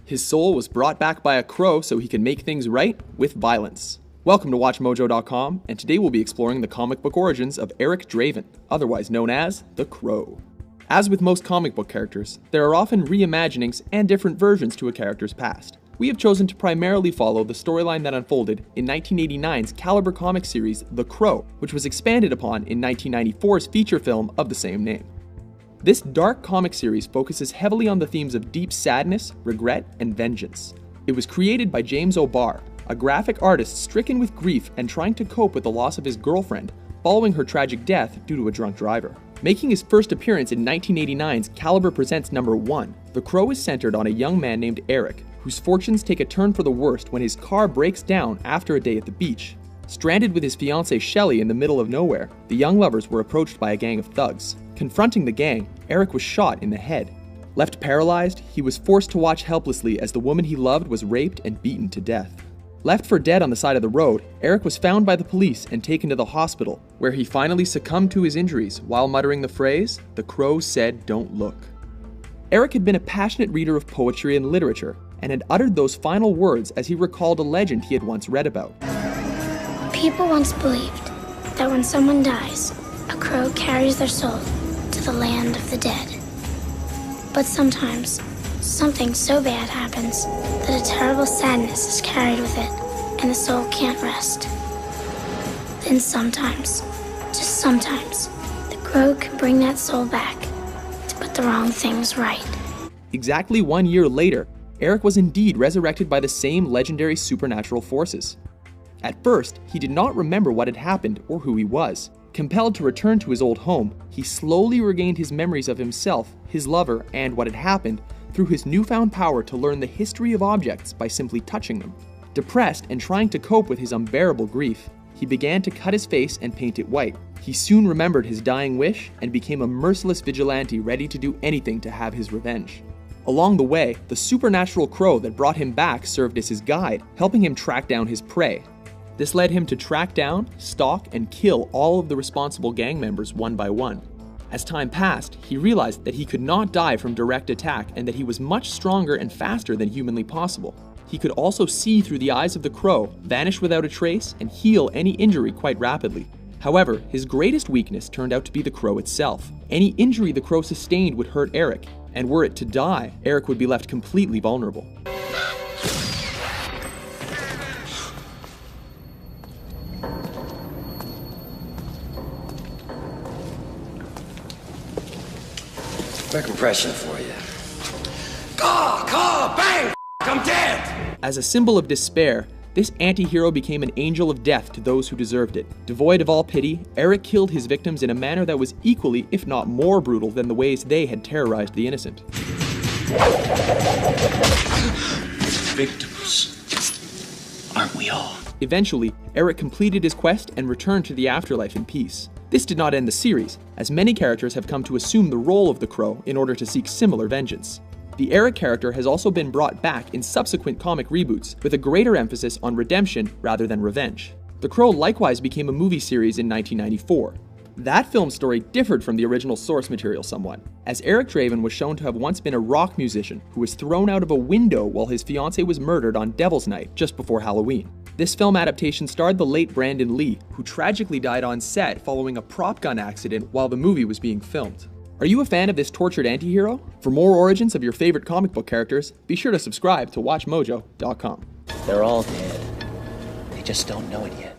His soul was brought back by a crow so he can make things right with violence. Welcome to WatchMojo.com, and today we'll be exploring the comic book origins of Eric Draven, otherwise known as the Crow. As with most comic book characters, there are often reimaginings and different versions to a character's past. We have chosen to primarily follow the storyline that unfolded in 1989's Caliber Comics series The Crow, which was expanded upon in 1994's feature film of the same name. This dark comic series focuses heavily on the themes of deep sadness, regret, and vengeance. It was created by James O'Barr, a graphic artist stricken with grief and trying to cope with the loss of his girlfriend following her tragic death due to a drunk driver. Making his first appearance in 1989's Caliber Presents #1, The Crow is centered on a young man named Eric, whose fortunes take a turn for the worst when his car breaks down after a day at the beach. Stranded with his fiancée Shelley in the middle of nowhere, the young lovers were approached by a gang of thugs. Confronting the gang, Eric was shot in the head. Left paralyzed, he was forced to watch helplessly as the woman he loved was raped and beaten to death. Left for dead on the side of the road, Eric was found by the police and taken to the hospital, where he finally succumbed to his injuries while muttering the phrase, "The crow said don't look." Eric had been a passionate reader of poetry and literature, and had uttered those final words as he recalled a legend he had once read about. People once believed that when someone dies, a crow carries their soul to the land of the dead. But sometimes, something so bad happens that a terrible sadness is carried with it, and the soul can't rest. Then sometimes, just sometimes, the crow can bring that soul back to put the wrong things right. Exactly 1 year later, Eric was indeed resurrected by the same legendary supernatural forces. At first, he did not remember what had happened or who he was. Compelled to return to his old home, he slowly regained his memories of himself, his lover, and what had happened through his newfound power to learn the history of objects by simply touching them. Depressed and trying to cope with his unbearable grief, he began to cut his face and paint it white. He soon remembered his dying wish and became a merciless vigilante ready to do anything to have his revenge. Along the way, the supernatural crow that brought him back served as his guide, helping him track down his prey. This led him to track down, stalk, and kill all of the responsible gang members one by one. As time passed, he realized that he could not die from direct attack and that he was much stronger and faster than humanly possible. He could also see through the eyes of the crow, vanish without a trace, and heal any injury quite rapidly. However, his greatest weakness turned out to be the crow itself. Any injury the crow sustained would hurt Eric, and were it to die, Eric would be left completely vulnerable. Quick compression for you. Bang! I'm dead! As a symbol of despair, this anti-hero became an angel of death to those who deserved it. Devoid of all pity, Eric killed his victims in a manner that was equally, if not more brutal than the ways they had terrorized the innocent. Victims, aren't we all? Eventually, Eric completed his quest and returned to the afterlife in peace. This did not end the series, as many characters have come to assume the role of the Crow in order to seek similar vengeance. The Eric character has also been brought back in subsequent comic reboots, with a greater emphasis on redemption rather than revenge. The Crow likewise became a movie series in 1994. That film story differed from the original source material somewhat, as Eric Draven was shown to have once been a rock musician who was thrown out of a window while his fiancée was murdered on Devil's Night just before Halloween. This film adaptation starred the late Brandon Lee, who tragically died on set following a prop gun accident while the movie was being filmed. Are you a fan of this tortured antihero? For more origins of your favorite comic book characters, be sure to subscribe to WatchMojo.com. They're all dead. They just don't know it yet.